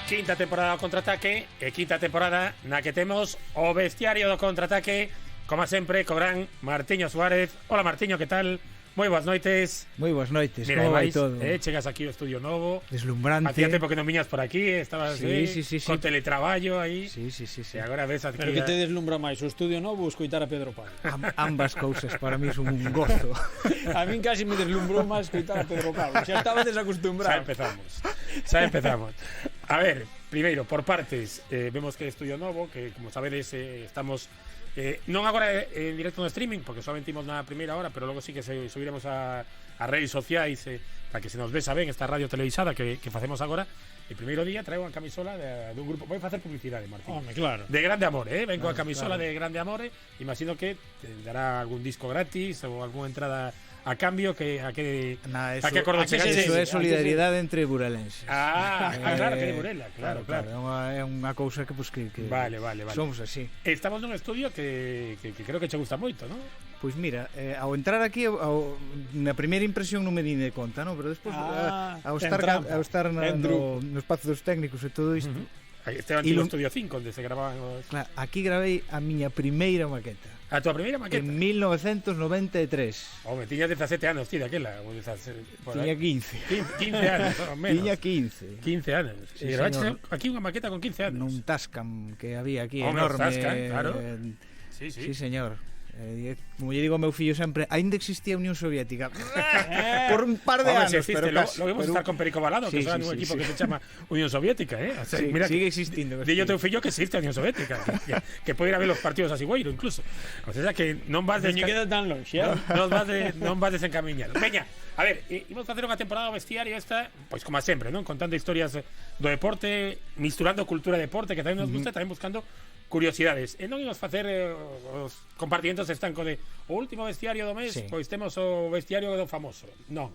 Quinta temporada do Contraataque e quinta temporada na que temos o vestiario do Contraataque, como sempre, cobran Martiño Suárez. Hola Martiño, que tal? Moi boas noites. Moi boas noites, Mira, como vai todo? Chegas aquí ao estudio novo. Deslumbrante. Hacía tempo que non viñas por aquí, estabas sí. con teletraballo aí. Sí. E agora ves aquí. Pero que te deslumbra máis, o estudio novo ou escoitar a Pedro Pablo? Ambas cousas para mí son un gozo. A min casi me deslumbrou máis escoitar a Pedro Pablo. Xa estaba desacostumbrado. Xa empezamos. A ver, primeiro, por partes, vemos que é estudio novo, que como sabedes estamos non agora en directo no streaming, porque solamente imos na primeira hora, pero logo sí que subiremos a redes sociais para que se nos vesa ben esta radio televisada que facemos agora. El primeiro día traigo a camisola dun grupo. Vou facer publicidade, Martín. Home, claro. De Grande Amore, vengo a camisola claro. de Grande Amore. Imagino que te dará algún disco gratis ou algunha entrada a cambio a que acordo chegaste. Eso é solidaridade entre buralenses. Claro, que de Burela, claro. É unha cousa que Vale. somos así. Estamos nun estudio que creo que che gusta moito, ¿no? Pois mira, ao entrar aquí na primeira impresión non me di de conta, ¿no? Pero despois ao estar no espazo dos técnicos e todo isto. Este é o antigo estudio 5 onde se grababan os... Claro, aquí gravei a miña primeira maqueta. A tua primeira maqueta? En 1993. Home, tiñas 17 anos, ti, daquela. Tiña 15. 15 anos, ao menos. Tiña 15. 15 anos. Sí, e gravaste aquí unha maqueta con 15 anos. Nun Tascam que había aquí, Home, enorme. Tascam, claro. Sí, señor. Como lle digo ao meu fillo sempre, aínda existía a Unión Soviética por un par de anos, pero lo vimos estar con Perico Balado, que son un equipo que se chama Unión Soviética, mira, sigue existindo. Dille ao teu fillo que existe a Unión Soviética, que pode ir a ver os partidos a Sigüeiro incluso. O sea que non vas de queda tan longe, non vas desencamiñado. Veña, a ver, imos facer unha temporada do vestiario esta, pois como sempre, non? Contando historias do deporte, misturando cultura e deporte, que tamén nos gusta, tamén buscando curiosidades. E non imos facer os compartimentos estanco de o último vestiario do mes, pois temos o vestiario do famoso. Non.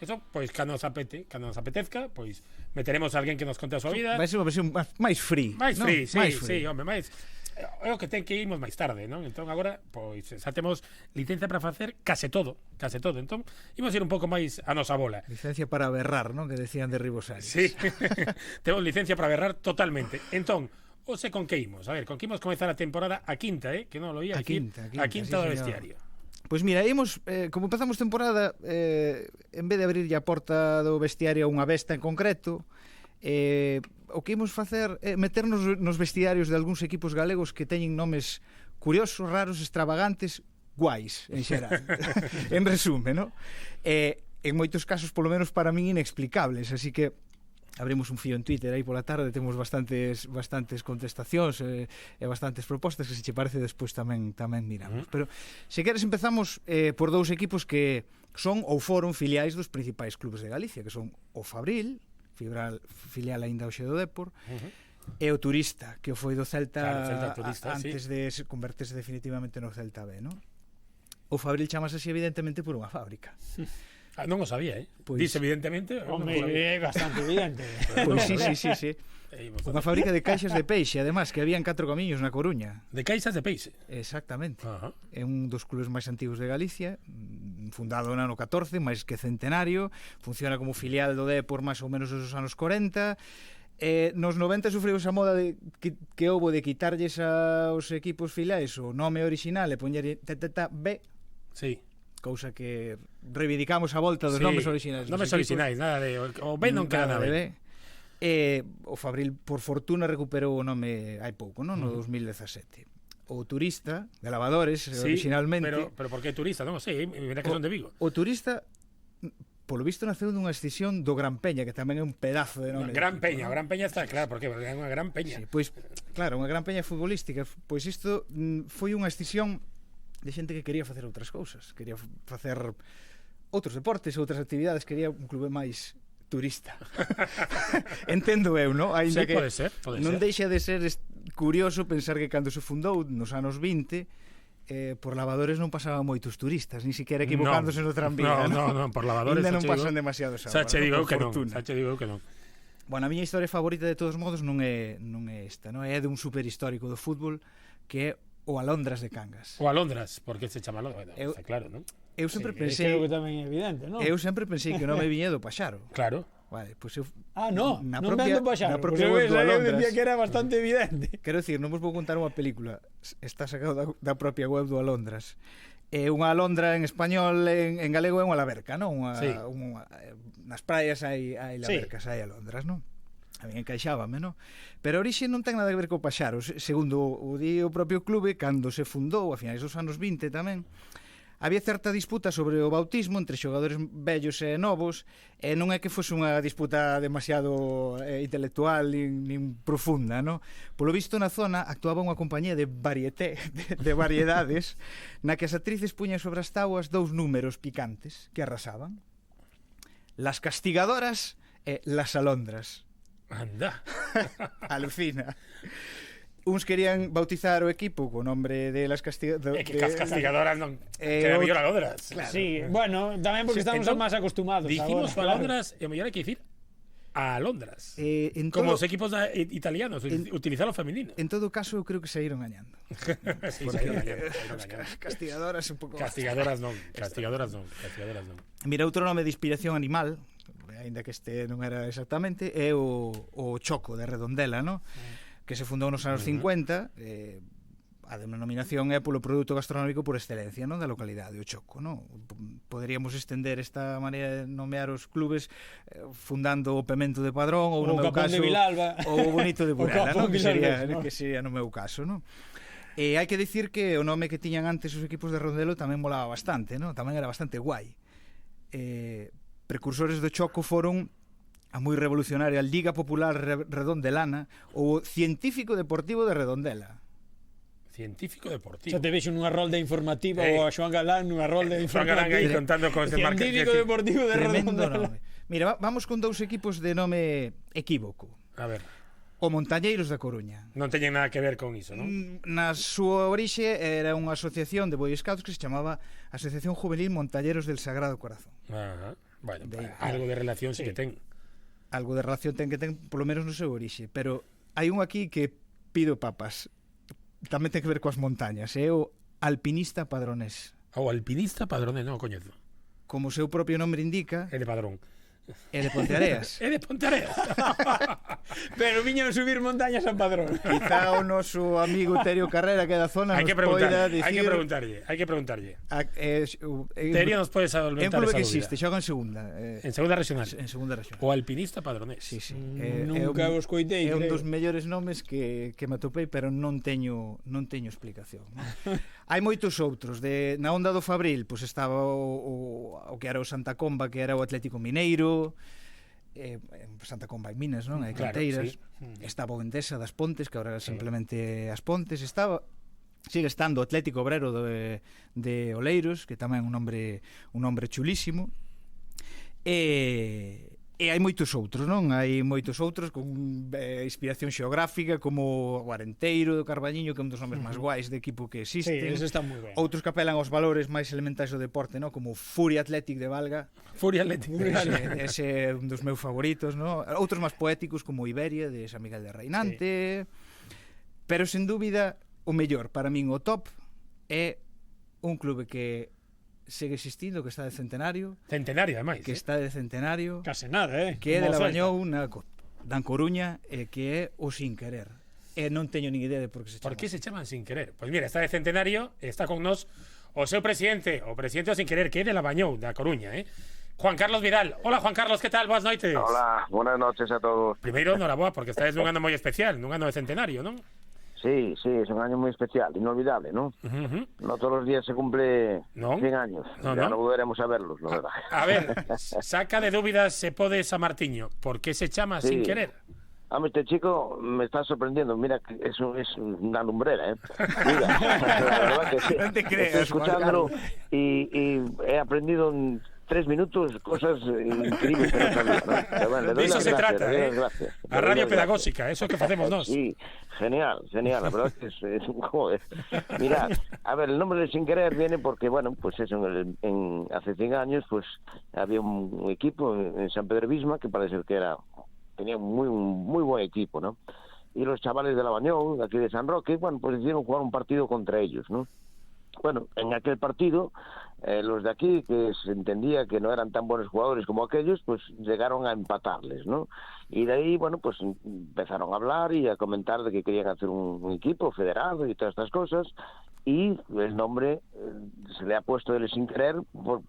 Eso, pois, cando nos apetezca, pois meteremos a alguén que nos conte a súa vida. Vai ser unha versión máis free. Máis free, sí, home, máis... É o que ten que irmos máis tarde, non? Entón agora, pois, xa temos licencia para facer case todo. Entón, imos ir un pouco máis a nosa bola. Licencia para berrar, non? Que decían de Ribosares. Sí, temos licencia para berrar totalmente. Entón, ose con que imos? A ver, con que imos comezar a temporada a quinta, que non lo ia decir. A quinta do vestiario. Pois mira, imos, como empezamos temporada, en vez de abrirlle a porta do vestiario a unha besta en concreto, o que imos facer é meternos nos vestiarios de algúns equipos galegos que teñen nomes curiosos, raros, extravagantes, guais, en xeral. En resume, non? En moitos casos, polo menos para min, inexplicables, así que abrimos un fío en Twitter aí pola tarde, temos bastantes contestacións e bastantes propostas que se che parece despois tamén miramos. Pero se queres empezamos por dous equipos que son ou foron filiais dos principais clubes de Galicia, que son o Fabril, filial aínda hoxe do Dépor, e o Turista, que o foi do Celta, Turista, antes de converterse definitivamente no Celta B, non? O Fabril chamase así evidentemente por unha fábrica. Non o sabía, Pois, dice evidentemente. Home, é bastante evidente. Pois sí. Unha fábrica de caixas de peixe, además, que habían 4 camiños na Coruña. De caixas de peixe? Exactamente. É un dos clubes máis antigos de Galicia, fundado no ano 14, máis que centenario, funciona como filial do Dépor máis ou menos dos anos 40. Nos 90 sufriu esa moda que houbo de quitarlles aos equipos filiais o nome original e poñer B. Sí. Cousa que reivindicamos a volta dos nomes originais. Nomes originais, nada de... O B non queda nada de B. O Fabril, por fortuna, recuperou o nome hai pouco, non? No 2017. O Turista, de lavadores, originalmente... Pero por que Turista? Non o sei, mira que son de Vigo. O Turista, polo visto, naceu dunha escisión do Gran Peña, que tamén é un pedazo de nome. Gran Peña está claro, porque é unha gran peña. Sí, pois, claro, unha gran peña futbolística. Pois isto foi unha escisión de xente que quería facer outras cousas, quería facer outros deportes, outras actividades, quería un clube máis turista. Entendo eu, non? Sí, que pode ser. Non deixa de ser curioso pensar que cando se fundou nos anos 20 por lavadores non pasaban moitos turistas, ni siquiera equivocándose no tranvía. Non, por lavadores ainda non pasan demasiados agora. Xa che digo que non. Bueno, a miña historia favorita de todos modos non é esta, non? É de un super histórico do fútbol que é o Alondras de Cangas. O Alondras, porque se chama Alondras, está claro, non? Eu sempre pensei... Creo que tamén é evidente, non? Eu sempre pensei que non me viña do Paxaro. Claro. Vale, pois eu No, na non propia- vendo paxaro. na propia web do Eu Alondras. decía que era bastante evidente. Quero dicir, non vos vou contar unha película, está sacado da propia web do Alondras. É unha alondra en español, en galego é unha laberca, non? Sí. Nas praias hai labercas, hai alondras, non? A mí encaixábame, non? Pero a orixe non ten nada que ver co paxaro. Segundo o di o propio clube, cando se fundou, a finais dos anos 20 tamén, había certa disputa sobre o bautismo entre xogadores vellos e novos, e non é que fose unha disputa demasiado intelectual nin profunda, non? Polo visto na zona actuaba unha compañía de varieté, de variedades, na que as actrices puñan sobre as táboas 2 números picantes que arrasaban. Las castigadoras e las alondras. Anda. Alucina. Uns querían bautizar o equipo co nombre de las castigadoras. É que as castigadoras non... Que era mellor alondras. Claro. Sí, bueno, tamén porque estamos Entón, máis acostumados. Dijimos agora, alondras e o mellor hai que dicir a alondras. En Como todo, os equipos italianos, utilizar o femenino. en todo caso, eu creo que saíron gañando. Sí, saíron gañando. Castigadoras un pouco. Castigadoras non, castigadoras non, castigadoras non. Mira, outro nome de inspiración animal, aínda que este non era exactamente, é o choco de Redondela, no? Que se fundou nos anos 50, a denominación é polo produto gastronómico por excelencia, non, da localidade, o choco, non? Poderíamos estender esta maneira de nomear os clubes fundando o Pemento de Padrón ou no meu Capón caso de Vilalba. ou o Bonito de Burela, Capón non? Vilalbés, non? Que sería no meu caso, non? E hai que dicir que o nome que tiñan antes os equipos de Rondelo tamén molaba bastante, non? Tamén era bastante guai. Precursores do choco foron a moi revolucionaria Liga Popular Redondelana ou Científico Deportivo de Redondela. Científico deportivo. Xa te vexo nunha rolda informativa Eh. ou a Xoan Galán nunha rolda Juan Galán aí informativa. contando con ese marca. Científico Deportivo de Tremendo Redondela. nome. Mira, vamos con 2 equipos de nome equívoco. A ver, O Montañeiros da Coruña. non teñen nada que ver con iso, non? Na súa orixe era unha asociación de Boy Scouts que se chamaba Asociación Juvenil Montañeros del Sagrado Corazón. Ajá. Bueno, De- algo de relación sí que ten. Algo de relación ten que ten, polo menos no seu orixe, pero hai un aquí que pido papas. Tamén ten que ver coas montañas, é o alpinista padronés. O alpinista Padrones, non o coñezo. Como o seu propio nome indica, É de Padrón. é de Ponteareas. É de Ponteareas. Pero viñan subir montañas a Padrón. Quizá o noso amigo Terio Carrera, que é da zona, Hai que nos poida preguntarlle, dicir... hai que preguntarlle. É Terio nos pode un solventar clube esa que existe, dúbida. xoga en segunda. En segunda regional. En segunda región. O alpinista Padronés. Sí, sí. Nunca os coitei, É un creo. dos mellores nomes que me atopei, pero non teño explicación. Non? Hai moitos outros. Na onda do Fabril, pois estaba o que era o Santa Comba, que era o Atlético Mineiro, Santa Comba en Minas, non? Hai Claro, canteiras. sí. Estaba o Endesa das Pontes, que agora simplemente as Pontes. Sigue estando o Atlético Obrero de Oleiros, que tamén é un nombre chulísimo. E hai moitos outros, non? Hai moitos outros con inspiración xeográfica, como o Arenteiro do Carballiño, que é un dos nomes máis guais de equipo que Sí, existen. ese está moi ben. Outros que apelan aos valores máis elementais do deporte, non? Como Furia Athletic de Valga. Furia Atlético. Ese é un dos meus favoritos, non? Outros máis poéticos como Iberia de San Miguel de Reinante. Pero sen dúbida o mellor para min, o top, é un clube que segue existindo, que está de centenario, Centenario, ademais. que está de centenario, Case nada, que é de Como o Celta. Labañou dan Coruña, que é o Sin Querer. E non teño nin idea de por que se chama. Por que se chaman Sin Querer? Pois mira, está de centenario, está con nós o seu presidente, o presidente do Sin Querer, que é de Labañou, da Coruña, Juan Carlos Vidal. Hola, Juan Carlos, que tal? Boas noites. Hola, buenas noches a todos. Primeiro, noraboa, porque estáis nun ano moi especial, nun ano de centenario, non? Sí, es un año muy especial, inolvidable, ¿no? No todos los días se cumple ¿No? 100 años. No, Ya no. no volveremos a verlos, la verdad. A ver, saca de dúbidas se pode San Martiño. Por que se chama Sí. Sin Querer? Este chico me está sorprendiendo. Mira, que es una lumbrera, ¿eh? Mira, la verdad que sí. No te creas, Estoy escuchándolo Juan y he aprendido en 3 minutos cosas increíbles que no sabía, ¿no? Pero bueno, le doy De eso las se gracias, trata, le doy las gracias. Le A doy radio las pedagógica, eso que facemos nós. Sí, genial, la verdad es que es un joder. Mirad, a ver, el nombre de Sin Querer viene porque, bueno, pues eso, hace 100 años, pues había un equipo en San Pedro Bisma que parece que tenía un muy buen equipo, ¿no? Y los chavales de Labañón, de aquí de San Roque, bueno, pues decidieron jugar un partido contra ellos, ¿no? bueno, en aquel partido, los de aquí, que se entendía que no eran tan buenos jugadores como aquellos, pues llegaron a empatarles, ¿no? Y de ahí, bueno, pues empezaron a hablar y a comentar de que querían hacer un equipo federado y todas estas cosas, y el nombre se le ha puesto él sin querer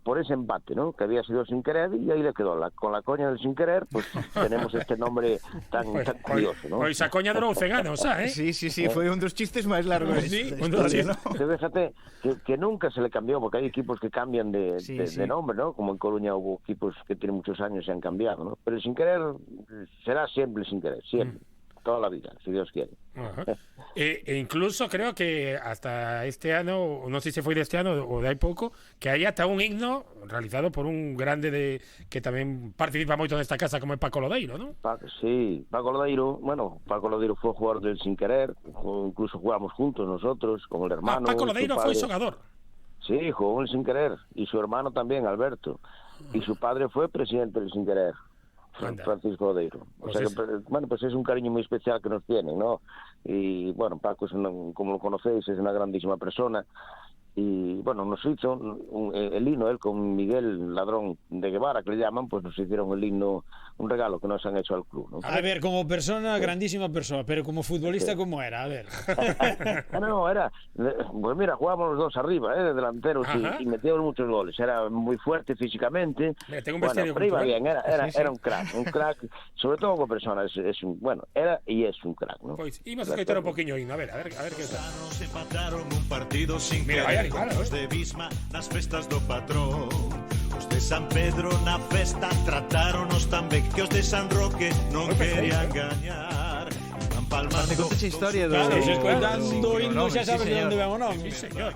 por ese empate, ¿no? Que había sido sin querer, y ahí le quedó. Con la coña del sin querer, pues tenemos este nombre tan curioso, ¿no? Pois a coña durou 100 anos, Sí, foi un dos chistes máis largos. Sí, un dos chistes, ¿no? Fíjate que nunca se le cambió, porque hay equipos que cambian de nombre, ¿no? Como en Coruña hubo equipos que tienen muchos años y han cambiado, ¿no? Pero el sin querer será siempre sin querer, siempre. Toda la vida, si Dios quiere. E incluso creo que hasta este ano, non sei se foi deste ano ou de hai pouco, que hai ata un himno realizado por un grande que tamén participa moito nesta casa, como é Paco Lodeiro, ¿no? Sí, Paco Lodeiro, bueno, Paco Lodeiro fue jugador del sin querer, incluso jugamos juntos nosotros, con el hermano. Paco Lodeiro foi xogador. Sí, jugó en el sin querer, y su hermano también, Alberto, y su padre fue presidente del sin querer. Francisco Lodeiro. O sea que, bueno, pues es un cariño muy especial que nos tienen, ¿no? Y bueno, Paco es como lo conocéis, es una grandísima persona. Y bueno, nos hizo el himno, él con Miguel Ladrón de Guevara, que le llaman, pues nos hicieron el himno, un regalo que nos han hecho al club, ¿no? A ver, como persona, grandísima persona, pero como futbolista, ¿cómo era? A ver. No, era, pues mira, jugábamos los dos arriba, de delanteros, y metíamos muchos goles. Era muy fuerte físicamente. Mira, tengo un bueno, pero iba bien, era un crack, sobre todo como persona, era y es un crack, ¿no? Pois imos a escoitar un poquinho hino, a ver que tal. Nos empataron un partido sin Mira, querer, claro, os de Bisma nas festas do patrón. Os de San Pedro na festa tratáronos tan ben que os de San Roque non querían gañar. Van palmando. Contache a historia do... Claro, se escoitando Sí, himno xa sabes de señor. onde ven o non. Sí, señor.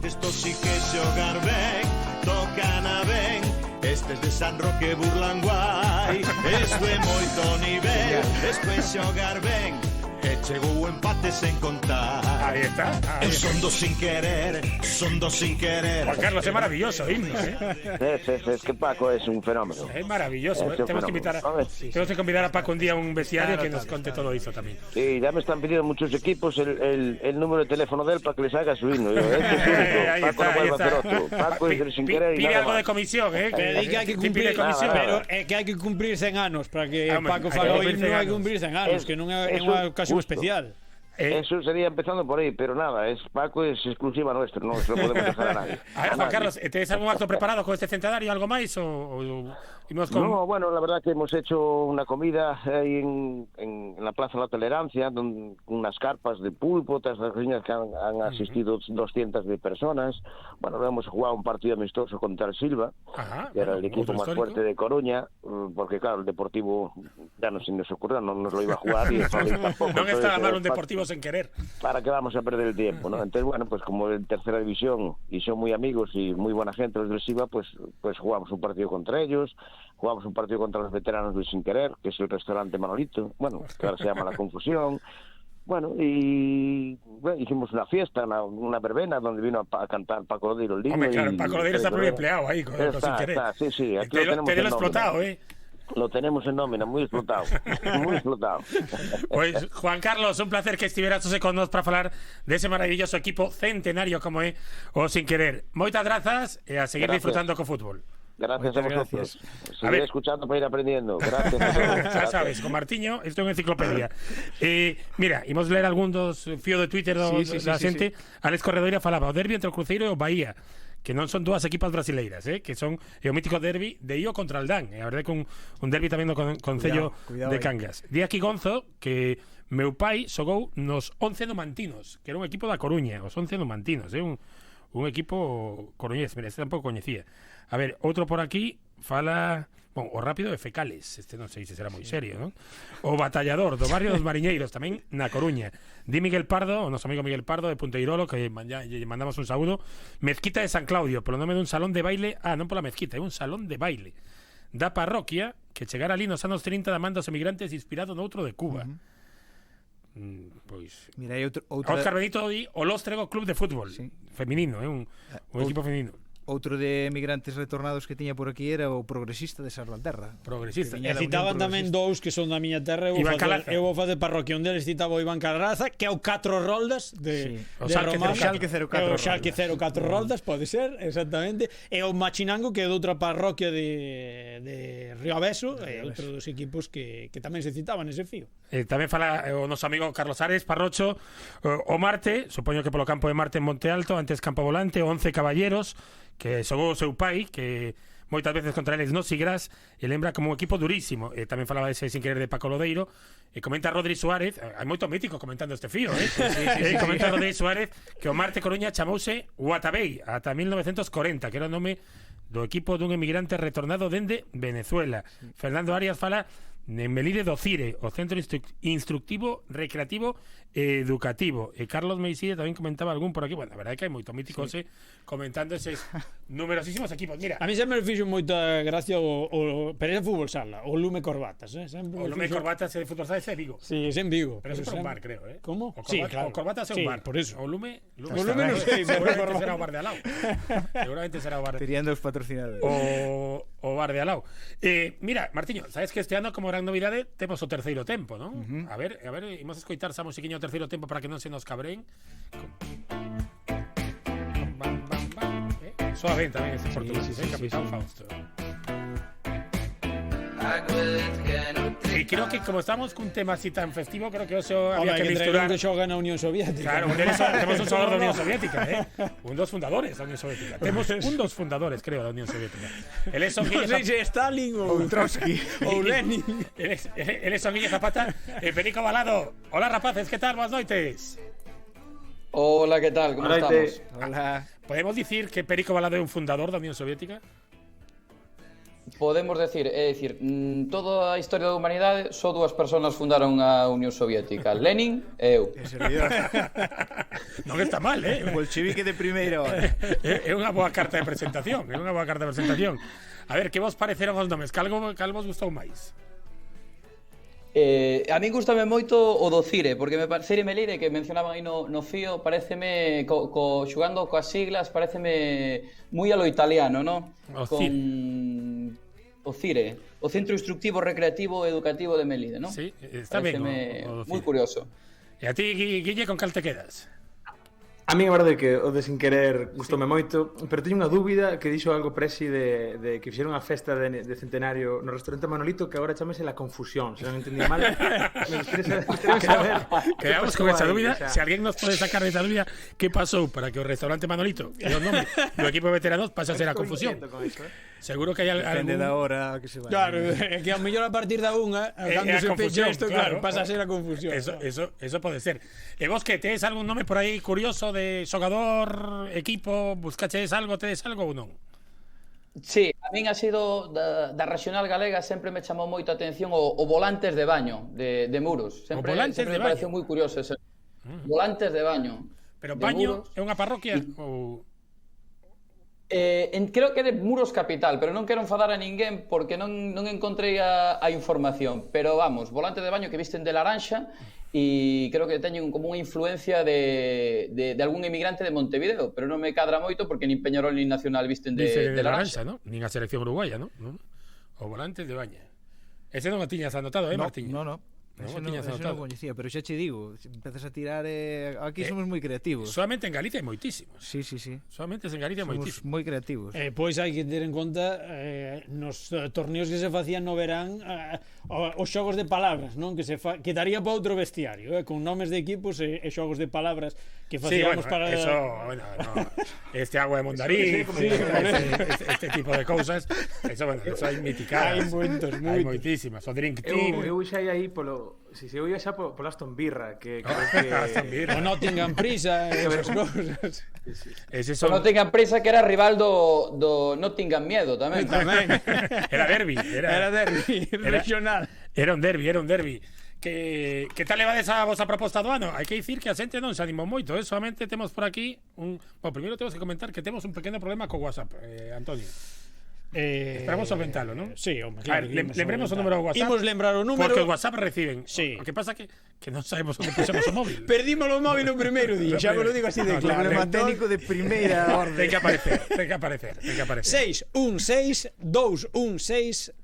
Esto sí que xogar ben, tocan a ben. Estes de San Roque burlan guai. Esto é moito nivel, esto é xogar ben. E chegou o empate sen contar. Ahí está. Son dos sin querer, son dos sin querer. Juan Carlos, es maravilloso himno, Es que Paco es un fenómeno. Es maravilloso. Es un Tenemos que fenómeno. invitar a Paco un día a un bestiario que nos conte todo eso también. Sí, ya me están pidiendo muchos equipos el número de teléfono de él para que les haga su himno. Yo, este es único. Ahí Paco está, no vuelve a ahí hacer está. otro. Paco es el sin querer y Pide nada algo de más. comisión, Que di que hai que Pide cumplir comisión. pero é que hai que cumplir 100 anos para que Hombre, Paco hai que faga o cumplir himno 100 hai que cumplir 100 anos, que non é unha ocasión justo. especial. Eso sería empezando por ahí, pero nada, Paco es exclusiva nuestra, no se lo podemos dejar a nadie. A ver, Juan Carlos, ¿tienes algún acto preparado con este centenario, algo más? ¿O imos con... No, bueno, la verdad que hemos hecho una comida ahí en la Plaza de la Tolerancia, con unas carpas de pulpo, otras cocinas que han asistido 200 personas. Bueno, luego hemos jugado un partido amistoso contra el Silva, que era el equipo más fuerte de Coruña, porque claro, el Deportivo ya no se nos ocurrió, no nos lo iba a jugar y el Madrid tampoco. No estaba mal un Deportivo sin querer. ¿Para qué vamos a perder el tiempo, no? Entonces, bueno, pues como en tercera división y son muy amigos y muy buena gente los del Silva, pues jugamos un partido contra ellos, jugamos un partido contra los veteranos del Sin Querer, que es el restaurante Manolito, bueno, que ahora se llama La Confusión. Bueno, y bueno, hicimos una fiesta, una verbena, donde vino a cantar Paco Lodeiro el himno. Hombre, claro, Paco Lodeiro está muy empleado ahí con Sin Querer. Sí, aquí te lo tenemos lo explotado, Lo tenemos en nómina, muy explotado, muy explotado. Pues, Juan Carlos, un placer que estuvieras con nosotros para falar dese maravilloso equipo centenario como é o Sin Querer. Moitas grazas e a seguir disfrutando co fútbol. Gracias a vosotros. Seguiré escuchando para ir aprendiendo. Gracias. Ya sabes, con Martiño, esto é unha enciclopedia. Mira, imos ler algún dos fío de Twitter da xente. Alex Corredoira falaba o derbi entre o Cruzeiro e o Bahía, que non son dúas equipas brasileiras, que son o mítico derbi de Io contra el Dan, e a verdade que un derbi tamén do Concello de Cangas. Di aquí Gonzo que meu pai xogou nos 11 Numantinos, que era un equipo da Coruña, os 11 Numantinos, un equipo coruñés, mira, este tampouco coñecía. A ver, outro por aquí fala, o Rápido de Fecales, este non sei se será moi serio, non? O Batallador do barrio dos Mariñeiros, tamén na Coruña. Di Miguel Pardo, o noso amigo Miguel Pardo de Punteirolo, que lle mandamos un saúdo. Mezquita de San Claudio, polo nome dun salón de baile, non pola mezquita, é un salón de baile da parroquia que chegara ali nos anos 30 da man dos emigrantes inspirado noutro de Cuba. Pois mira, hai outra... Óscar Benito di o Lóstrego Club de Fútbol feminino, un equipo feminino. Outro de emigrantes retornados que tiña por aquí era o Progresista de Salvaterra. Progresista. Que E viña da citaban Unión tamén Progresista. dous que son da miña terra. Iván Calaza. Eu vou facer parroquia. Un deles citaba o Iván Calaza, que é o 4 roldas de, Sí. O de Schalke Román. 04. É o Schalke 04 roldas, pode ser, exactamente. E o Machinango, que é de outra parroquia de Río Aveso, é outro dos equipos que tamén se citaban ese fío. Tamén fala o noso amigo Carlos Ares, Parrocho, o Marte, supoño que polo campo de Marte en Monte Alto, antes Campo Volante, 11 caballeros, que xogou o seu pai, que moitas veces contra eles non sigras, e lembra como un equipo durísimo. Tamén falaba ese sin querer de Paco Lodeiro, e comenta Rodri Suárez, hai moito mítico comentando este fío, comenta Rodri Suárez que o Marte Coruña chamouse Guatabei ata 1940, que era o nome do equipo dun emigrante retornado dende Venezuela. Fernando Arias fala en Melide do CIRE, o Centro Instructivo, Recreativo e Educativo. E Carlos Meiside tamén comentaba algún por aquí. Bueno, a verdade é que hai moito mítico comentando eses numerosísimos equipos. Mira, A mí sempre me fixo moita gracia pero é fútbol sala, o Lume Corbatas, sempre o Lume Corbatas de Fútbol Sala é Vigo. Sí, é en Vigo. Pero é un bar, creo, Como? O Sí, Corbatas, claro. o Corbatas é un Sí, bar. por eso. O Lume non sei, seguramente será o bar de Alao. Seguramente será o bar de Terían dos patrocinadores. o bar de Alao. Mira, Martiño, sabes que este ano como gran novidade temos o terceiro tempo, non? A ver, imos escoitar esa musiquiña o terceiro tempo para que non se nos cabreen. Soa ben tamén ese portugués, Capitán Fausto. E creo que como estamos cun tema así tan festivo, creo que eso había que misturar. que xoga na Unión Soviética. Claro, temos un xogador da Unión Soviética, un dos fundadores da Unión Soviética. Temos un dos fundadores, creo, da Unión Soviética. Él es Non sei se Stalin ou Trotsky. ou Lenin. Él es Guille Zapata. Perico Balado. Hola, rapaces, ¿qué tal? Buenas noites. Hola, ¿qué tal? ¿Cómo estamos? Hola. ¿Podemos decir que Perico Balado é un fundador da Unión Soviética? Podemos decir, toda a historia da humanidade só dúas persoas fundaron a Unión Soviética, Lenin e eu. E servidor. Non está mal, Bolchevique de primeira hora. É unha boa carta de presentación. A ver, que vos pareceron os nomes? Cal vos gustou máis? A mí gustame moito o do Cire, porque me parece Melide, que mencionaban aí no fío, pareceme, xugando coas siglas, pareceme moi a lo italiano, ¿no? O Cire, o Centro Instructivo, Recreativo e Educativo de Melide, ¿no? Sí, está ben o moi curioso. E a ti, Guille, con cal te quedas? A mí a verdade que o de Sin Querer gustoume moito, pero teño unha dúbida que dixo algo Presi de que fixeron a festa de centenario no restaurante Manolito, que agora chámese La Confusión, se non entendí mal. Quedamos con esa dúbida. Se alguén nos pode sacar desa dúbida, que pasou para que o restaurante Manolito, que é o nome do equipo de veteranos, pase a ser a Confusión. Seguro que hai Depende da algún... hora que se vai. Claro, é que a mellor a partir da unha, cando se pecha isto, claro, pasa a ser a confusión. Eso pode ser. E vos que tedes algún nome por aí curioso de xogador, equipo, buscaches algo, tedes algo ou non? Sí, a min ha sido da regional galega, sempre me chamou moito a atención o Volantes de Baño de Muros. Sempre Volantes de me pareceu moi curioso ese. Volantes de Baño. Pero de Baño Muros. é unha parroquia ou... Creo que é de Muros capital, pero non quero enfadar a ninguén porque non encontrei a información. Pero vamos, Volantes de Baño que visten de laranxa e creo que teñen como unha influencia de algún emigrante de Montevideo, pero non me cadra moito porque nin Peñarol nin Nacional visten de laranxa, ¿no? Nin a selección uruguaya, ¿no? O Volantes de Baña. Ese non o tiñas anotado, Martiño? No. Ese non coñecía, pero xa che digo, empezas a tirar aquí somos moi creativos. Solamente en Galicia hai moitísimos. Sí. Solamente en Galicia hai moitísimos. Moi creativos. Pois hai que ter en conta nos torneos que se facían no verán os xogos de palabras, non? Que daría para outro bestiario, con nomes de equipos e xogos de palabras que facíamos para... Eso, este agua de Mondarí, este tipo de cousas, eso hai miticadas. Hai moitísimas. O Drink Team. Eu xa aí polo... Si eu ia xa polo Aston Birra, que O Nottingham Prisa e esas cousas. O Nottingham Prisa que era rival do Nottingham Miedo tamén. Era derbi. Era derbi regional. Era un derbi. Que tal levades a vosa proposta do ano? Hai que dicir que a xente non se animou moito, solamente temos por aquí primeiro temos que comentar que temos un pequeno problema co WhatsApp, Antonio. Esperamos solventalo, non? Sí, home, claro. Lembremos o número do WhatsApp. Imos lembrar o número. Porque o WhatsApp reciben. Sí. O que pasa que que non sabemos onde puxemos o móvil. Perdimos o móvil no primeiro día, xa vos lo digo así de claro. Problema técnico de primeira orde. Ten que aparecer, ten que aparecer, ten que aparecer.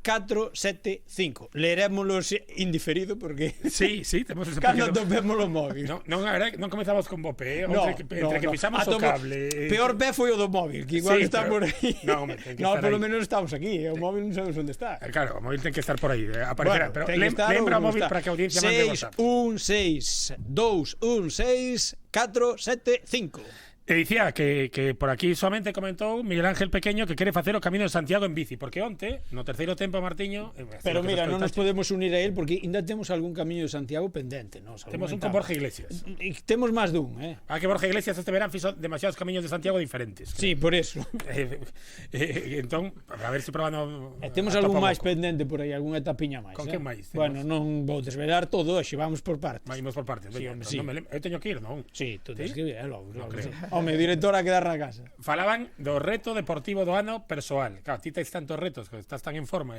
616-216-475. Leerémolos indiferido porque Sí, temos ese cando pequeno... topemos o móvil. Non, a ver, non comezamos con Bope, entre que pisamos o Atomo- cable. Peor pé foi o do móvil, que igual Sí, está pero- por aí. No, hombre, ten que No, estar polo aí. menos estamos aquí, o móvil non sabemos onde está. Claro, o móvil ten que estar por aí, aparecerá, pero ten que estar lembra o onde móvil está. para que a audiencia mande WhatsApp. 616-216-475. E dicía que por aquí solamente comentou Miguel Ángel Pequeño que quere facer o Camino de Santiago en bici, porque onte, no terceiro tempo, Martiño... Pero mira, non nos podemos unir a él porque ainda temos algún camiño de Santiago pendente, ¿no? Temos un con Borja Iglesias. E temos máis dun, Que Borja Iglesias este verán fixo demasiados camiños de Santiago diferentes. Sí, por eso. Entón, a ver se probando... Temos algún máis pendente por aí, algunha etapiña máis. Con que máis? Bueno, non vou desvelar todo, xe vamos por partes. Imos por partes. Sí, Veña, hombre, pero sí. non me eu teño que ir, non? Sí, tú tens que ir, logo. creo. Home, directora a quedar na casa. Falaban do reto deportivo do ano persoal. Claro, ti tes tantos retos, que estás tan en forma,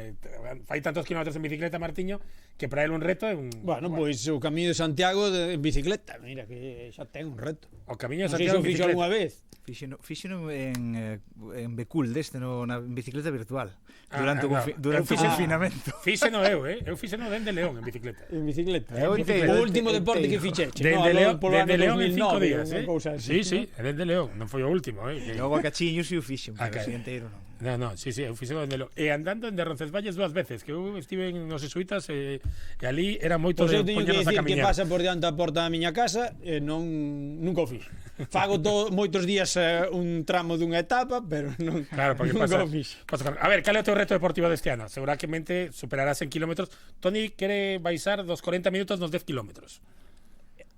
fai tantos kilómetros en bicicleta, Martiño, que para él un reto é un... Bueno, pois o Camiño de Santiago en bicicleta, mira que xa ten un reto. O Camiño de Non sei se Santiago o en fixo bicicleta. algunha vez. Fíxeno en Becul deste na bicicleta virtual durante no. durante o confinamento. Fíxeno eu fixeno dende León en bicicleta. En bicicleta. Eu O último deporte que fixeche. Dende León, dende León en 5 2009, días, unha cousa Sí, así, sí, dende León, non foi o último, Logo a cachiños e o fixen, pero Ok. o seguinteiro non. No, sí, eu fixeno dende León. E andando en Roncesvalles 2 veces, que eu estive en os Jesuitas e ali era moito Pois de eu teño que poñernos a dicir que camiñar. pasa por diante da porta da miña casa e nunca o fixo. Fago moitos días un tramo dunha etapa, pero non, Claro, porque nunca pasa, o fixo. A ver, cal é o teu reto deportivo deste ano? Seguramente superarás en kilómetros. Toni quere baixar dos 40 minutos nos 10 kilómetros.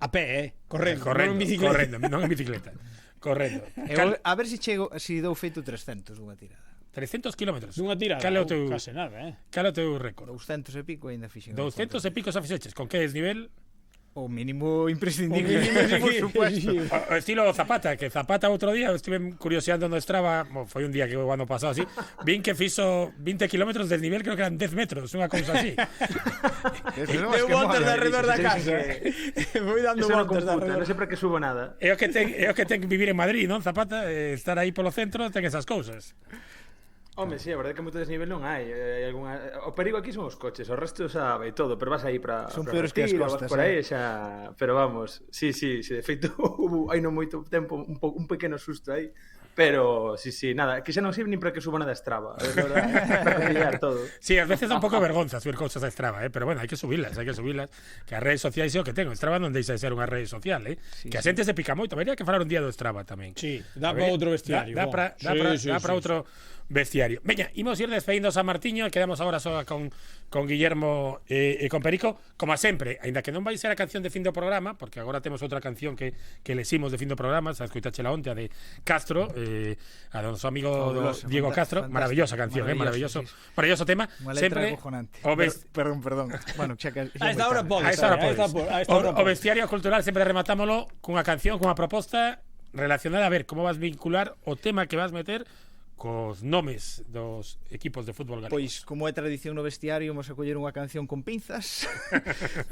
A pé, correndo, Correndo, non en bicicleta. correndo, non en bicicleta. Correndo. A ver se chego, se dou feito 300 dunha tirada. 300 kilómetros. Dunha tirada. Cal é o teu, Case nada, cal é o teu récord? 200 e pico ainda fixen. 200 e pico xa fixeches. Con que desnivel? O mínimo imprescindible, por sí, supuesto. sí. O estilo Zapata, que Zapata outro día estive curioseando no Strava, foi un día que o ano pasado así, vin que fixo 20 kilómetros de desnivel, creo que eran 10 metros, unha cousa así. Deu voltas de alrededor da casa. Foi dando Eso non voltas de computa, alrededor. non sei para que subo nada. É o que ten que vivir en Madrid, non? Zapata, estar aí polo centro, ten esas cousas. Home, sí, a verdade é que moito desnivel non hai. O perigo aquí son os coches, o resto xa vai todo, pero vas aí para Son peores que as costas, por aí xa, pero vamos, sí, de feito hai non moito tempo un pequeno susto aí. Pero, sí, nada, que xa non sei nin para que suba nada a Strava, para conciliar todo. Sí, ás veces dá un pouco de vergonza subir cousas a Strava, pero bueno, hai que subilas, que as redes sociais é o que ten, o Strava non deixa de ser unha rede social, Sí, que a xente se pica moito, vería que falar un día do Strava tamén. Sí, dá para outro vestiario. Dá para outro vestiario. Veña, imos ir despedindo a San Martiño, quedamos agora só con Guillermo e con Perico, como a sempre, aínda que non vai ser a canción de fin do programa, porque agora temos outra canción que leximos de fin do programa, xa escoitachela onte, a de Castro, a noso amigo Diego Castro, maravillosa canción, maravilloso tema. Unha letra sempre acojonante. o Perdón. Bueno, xa que A esta hora A podes. esta hora podes. O podes. vestiario cultural sempre rematámolo cunha canción, cunha proposta relacionada a ver como vas vincular o tema que vas meter cos nomes dos equipos de fútbol galegos. Pois, como é tradición no vestiario, vamos a coller unha canción con pinzas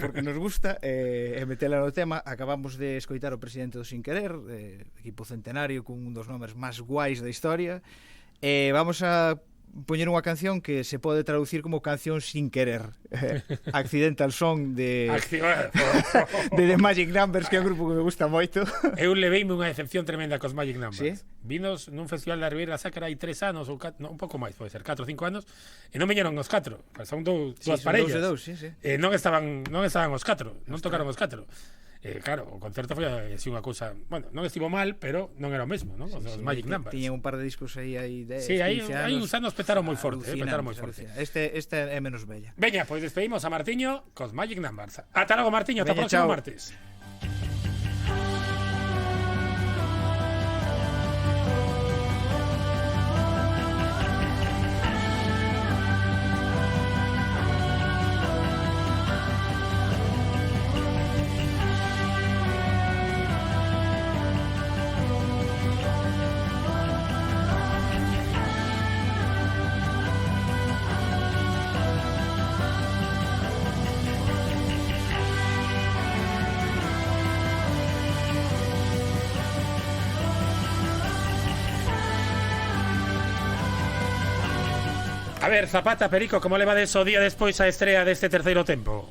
porque nos gusta e metela no tema. Acabamos de escoitar o presidente do Sin Querer, equipo centenario con un dos nomes máis guais da historia, e vamos a poñer unha canción que se pode traducir como canción sin querer. Accidental Song de The Magic Numbers, que é un grupo que me gusta moito. Eu leveime unha decepción tremenda cos Magic Numbers. Sí? Vinos nun festival da Ribeira Sacra hai 3 anos ou un pouco máis, pode ser 4 ou 5 anos, e non viñeron os 4, son dúas parellas. Sí. Non estaban os 4, non tocaron os 4. Claro, o concerto foi así unha cousa, bueno, non estivo mal, pero non era o mesmo, non? Os Magic Numbers. Tiñen un par de discos aí 10, Sí, aí 15 anos. uns anos petaron moi forte, Este é menos bella. Veña, pois despedimos a Martiño cos Magic Numbers. Ata logo, Martiño, ata o próximo chao. martes. A ver, Zapata, Perico, como leva deso día despois a estrea deste terceiro tempo?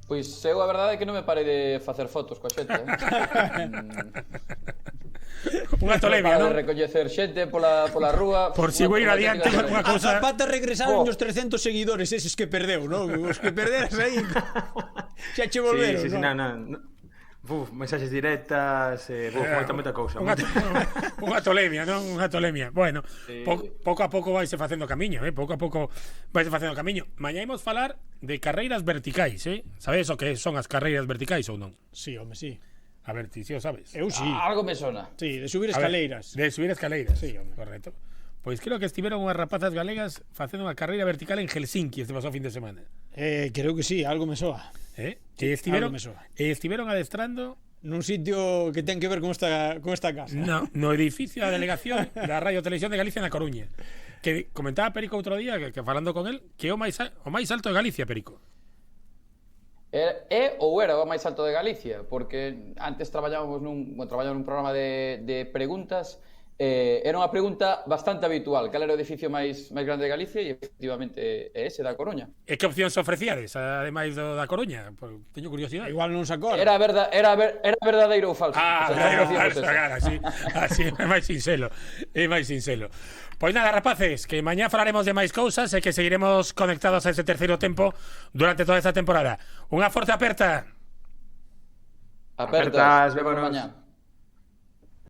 Pois eu a verdade é que non me parei de facer fotos coa xente, Unha tolemia, Para non? recoñecer xente pola rúa. Por si vou ir adiante unha A cousa. Zapata regresaron os 300 seguidores eses que perdeu, non? Os que perderas aí xa che volveron, sí, non? non. Mensaxes directas, moita cousa. Unha tolemia, non? Unha tolemia. Bueno, Sí. pouco a pouco vaise facendo camiño, pouco a pouco vaise facendo camiño. Mañá imos falar de carreiras verticais, Sabes o que son as carreiras verticais ou non? Sí, home, sí. A ver, ti, si o sabes. Eu sí. Algo me sona. Sí, de subir A ver, escaleiras. de subir escaleiras. Sí, home. Correcto. Pois creo que estiveron unhas rapazas galegas facendo unha carreira vertical en Helsinki este pasado fin de semana. Creo que sí, algo me soa. E algo me soa. estiveron adestrando Nun sitio que ten que ver con esta casa. no edificio da delegación da Radio Televisión de Galicia na Coruña. Que comentaba Perico outro día, que falando con él, que é o máis alto de Galicia, Perico. Ou era o máis alto de Galicia, porque antes traballábamos nun programa de preguntas. Era unha pregunta bastante habitual: cal era o edificio máis grande de Galicia? E efectivamente é ese da Coruña. E que opcións ofrecíades, ademais da Coruña? Teño curiosidade. Igual non se acorda. Era verdadeiro ou falso. O sea, Claro, decíamos eso. claro, así é máis sinxelo. É máis sinxelo. Pois nada, rapaces, que mañá falaremos de máis cousas e que seguiremos conectados a ese terceiro tempo durante toda esta temporada. Unha forte aperta. Apertas, Vémonos. mañá.